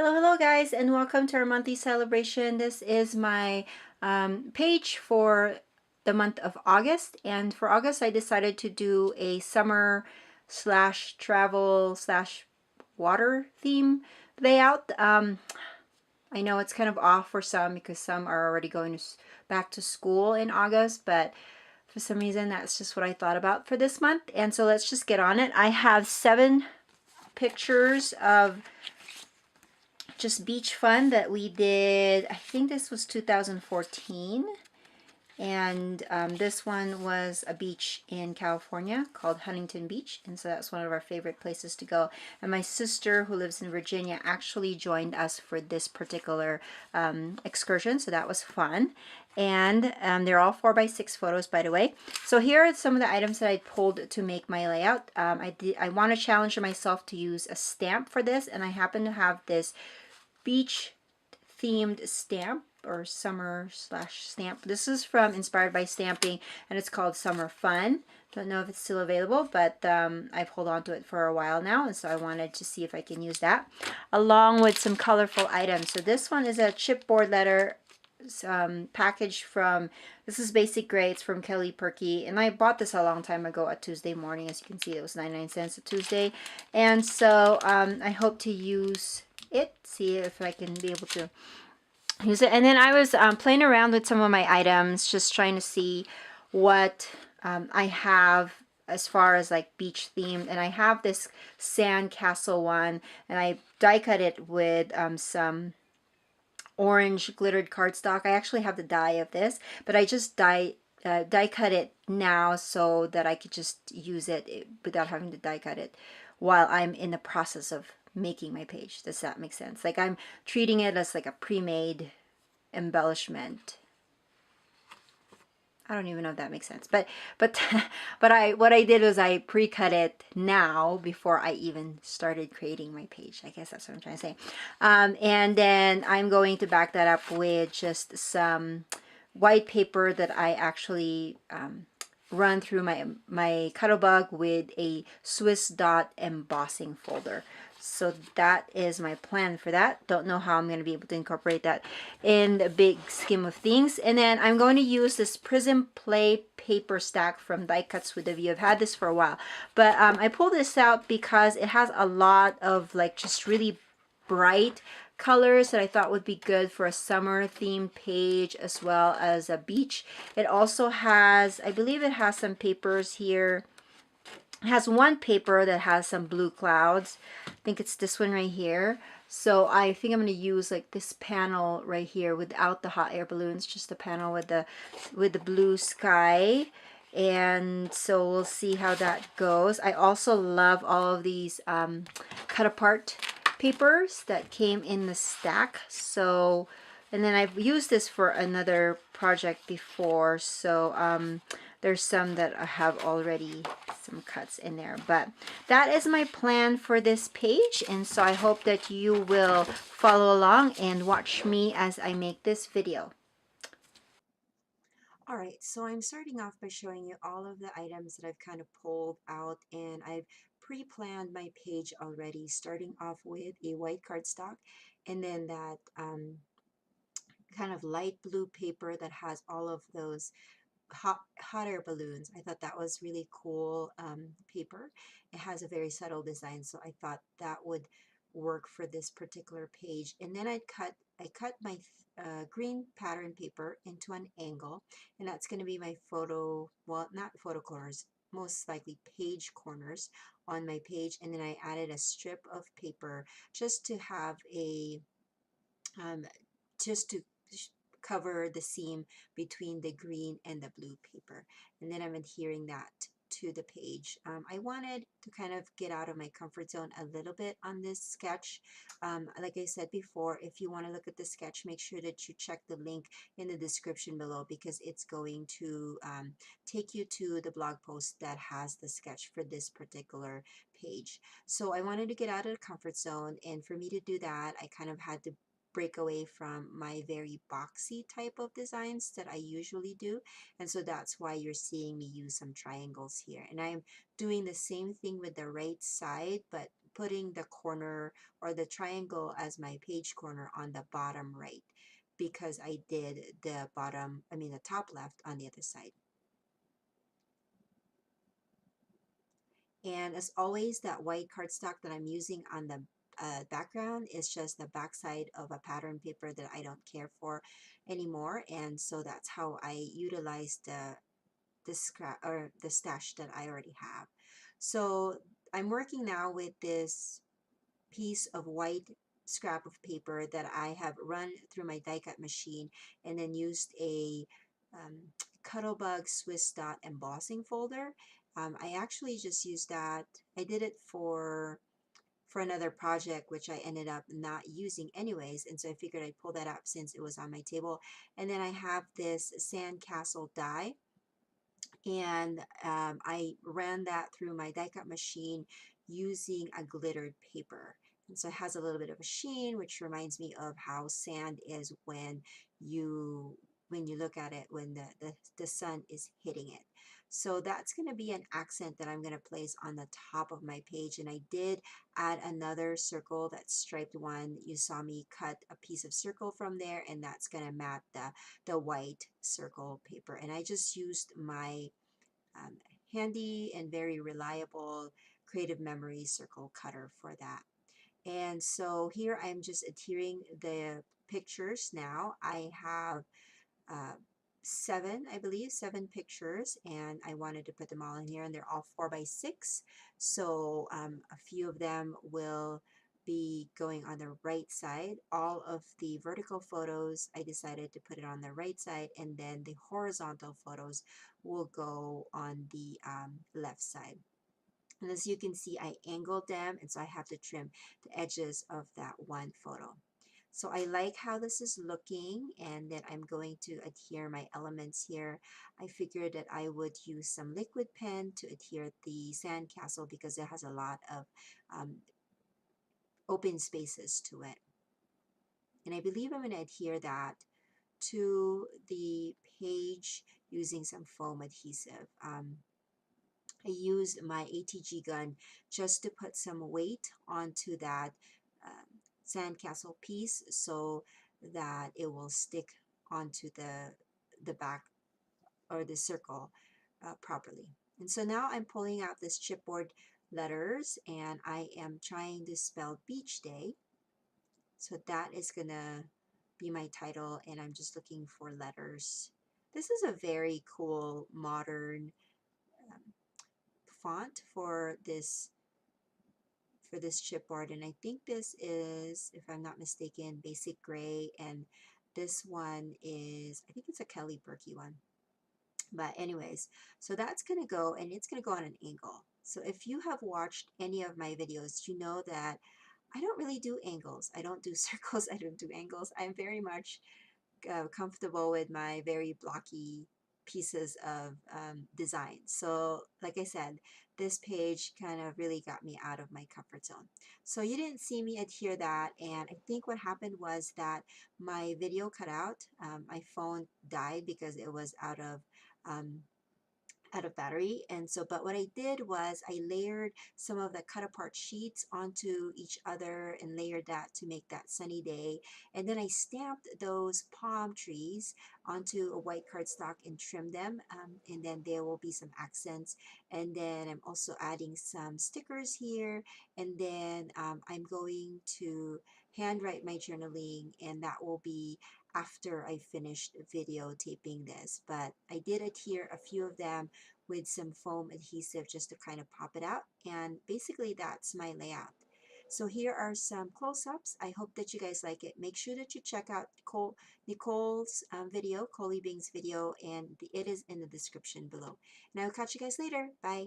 Hello guys, and welcome to our monthly celebration. This is my page for the month of August, and for August I decided to do a summer slash travel slash water theme layout. I know it's kind of off for some because some are already going back to school in August, but for some reason that's just what I thought about for this month. And so let's just get on it. I have 7 pictures of just beach fun that we did. I think this was 2014, and this one was a beach in California called Huntington Beach, and so that's one of our favorite places to go. And my sister, who lives in Virginia, actually joined us for this particular excursion, so that was fun. And they're all 4x6 photos, by the way. So here are some of the items that I pulled to make my layout. I want to challenge myself to use a stamp for this, and I happen to have this beach themed stamp or summer slash stamp. This is from Inspired by Stamping, and it's called Summer Fun. Don't know if it's still available, but I've held on to it for a while now, and so I wanted to see if I can use that along with some colorful items. So this one is a chipboard letter package from, this is Basic Gray. It's from Kelly Perky, and I bought this a long time ago, a Tuesday morning. As you can see, it was 99 cents a Tuesday, and so I hope to use it, see if I can be able to use it. And then I was playing around with some of my items, just trying to see what I have as far as like beach themed. And I have this sand castle one, and I die cut it with some orange glittered cardstock. I actually have the die of this, but I just die cut it now so that I could just use it without having to die cut it while I'm in the process of making my page. Does that make sense? Like I'm treating it as like a pre-made embellishment. I don't even know if that makes sense, but what I did was I pre-cut it now before I even started creating my page. I guess that's what I'm trying to say. And then I'm going to back that up with just some white paper that I actually run through my Cuttlebug with a Swiss dot embossing folder. So that is my plan for that. Don't know how I'm going to be able to incorporate that in the big scheme of things. And then I'm going to use this Prism Play paper stack from Die Cuts with a View. I've had this for a while, but I pulled this out because it has a lot of like just really bright colors that I thought would be good for a summer themed page as well as a beach. It also has, I believe it has some papers here. It has one paper that has some blue clouds. I think it's this one right here. So I think I'm going to use like this panel right here without the hot air balloons, just the panel with the blue sky. And so we'll see how that goes. I also love all of these cut apart papers that came in the stack. So, and then I've used this for another project before, so there's some that I have already some cuts in there. But that is my plan for this page, and so I hope that you will follow along and watch me as I make this video. All right, so I'm starting off by showing you all of the items that I've kind of pulled out, and I've pre-planned my page already, starting off with a white cardstock, and then that kind of light blue paper that has all of those hot air balloons. I thought that was really cool paper. It has a very subtle design, so I thought that would work for this particular page. And then I cut my green pattern paper into an angle, and that's going to be my photo, well, not photo corners, most likely page corners on my page. And then I added a strip of paper just to have a um, just to cover the seam between the green and the blue paper. And then I'm adhering that to the page. I wanted to kind of get out of my comfort zone a little bit on this sketch. Like I said before, if you want to look at the sketch, make sure that you check the link in the description below, because it's going to take you to the blog post that has the sketch for this particular page. So I wanted to get out of the comfort zone, and for me to do that, I kind of had to break away from my very boxy type of designs that I usually do, and so that's why you're seeing me use some triangles here. And I'm doing the same thing with the right side, but putting the corner or the triangle as my page corner on the bottom right, because I did the bottom, I mean the top left on the other side. And as always, that white cardstock that I'm using on the background is just the backside of a pattern paper that I don't care for anymore. And so that's how I utilize the scrap or the stash that I already have. So I'm working now with this piece of white scrap of paper that I have run through my die cut machine and then used a Cuttlebug Swiss dot embossing folder. I actually just used that. I did it for another project which I ended up not using anyways, and so I figured I'd pull that up since it was on my table. And then I have this sandcastle die, and I ran that through my die cut machine using a glittered paper. And so it has a little bit of a sheen, which reminds me of how sand is when you look at it when the sun is hitting it. So that's going to be an accent that I'm going to place on the top of my page. And I did add another circle, that striped one. You saw me cut a piece of circle from there, and that's going to match the white circle paper. And I just used my um, handy and very reliable Creative Memory circle cutter for that. And so here I'm just adhering the pictures now. I have uh, seven, I believe, seven pictures, and I wanted to put them all in here, and they're all 4x6. So a few of them will be going on the right side. All of the vertical photos, I decided to put it on the right side, and then the horizontal photos will go on the left side. And as you can see, I angled them, and so I have to trim the edges of that one photo. So I like how this is looking, and then I'm going to adhere my elements here. I figured that I would use some liquid pen to adhere the sandcastle because it has a lot of um, open spaces to it. And I believe I'm going to adhere that to the page using some foam adhesive. I used my ATG gun just to put some weight onto that sandcastle piece so that it will stick onto the back or the circle properly. And so now I'm pulling out this chipboard letters, and I am trying to spell beach day. So that is gonna be my title, and I'm just looking for letters. This is a very cool modern um, font for this chipboard, and I think this is, if I'm not mistaken, basic gray, and this one is, I think it's a Kelly Berkey one. But anyways, so that's gonna go, and it's gonna go on an angle. So if you have watched any of my videos, you know that I don't really do angles. I don't do circles. I don't do angles. I'm very much comfortable with my very blocky pieces of design. So like I said, this page kind of really got me out of my comfort zone. So you didn't see me adhere that, and I think what happened was that my video cut out. My phone died because it was um, out of battery. And so, but what I did was I layered some of the cut apart sheets onto each other and layered that to make that sunny day. And then I stamped those palm trees onto a white cardstock and trimmed them. And then there will be some accents. And then I'm also adding some stickers here. And then I'm going to handwrite my journaling, and that will be after I finished videotaping this. But I did adhere a few of them with some foam adhesive just to kind of pop it out, and basically that's my layout. So here are some close-ups. I hope that you guys like it. Make sure that you check out Nicole's video, Coley Bing's video, and it is in the description below. And I'll catch you guys later. Bye.